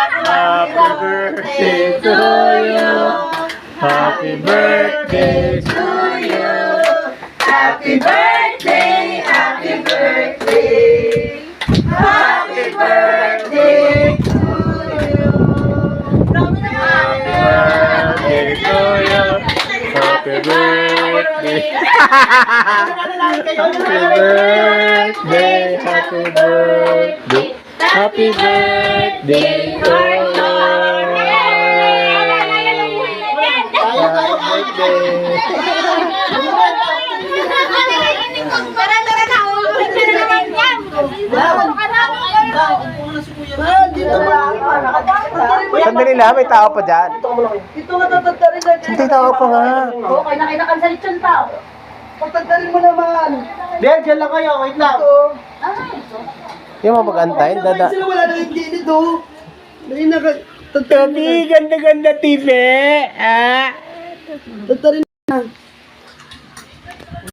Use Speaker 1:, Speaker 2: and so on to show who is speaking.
Speaker 1: Happy birthday to you. Happy birthday to you.
Speaker 2: Happy birthday, happy birthday. Happy birthday to you.
Speaker 1: Birthday to you. Happy birthday. Happy birthday. Happy birthday to you. Happy birthday. Sandali lang, may tao pa dyan.
Speaker 2: Ito nga tatagdarin na.
Speaker 1: May tao pa nga.
Speaker 3: Oo, kaya nakinakan sa lechon tao.
Speaker 2: Pagtagdarin mo naman.
Speaker 4: Diyan lang kayo, wait lang.
Speaker 1: Yung mga mag-antayin, dada.
Speaker 2: Sila wala nang hindi nito. May
Speaker 1: Toby, ganda-ganda, Tipe. Ah.
Speaker 2: Tagdarin na.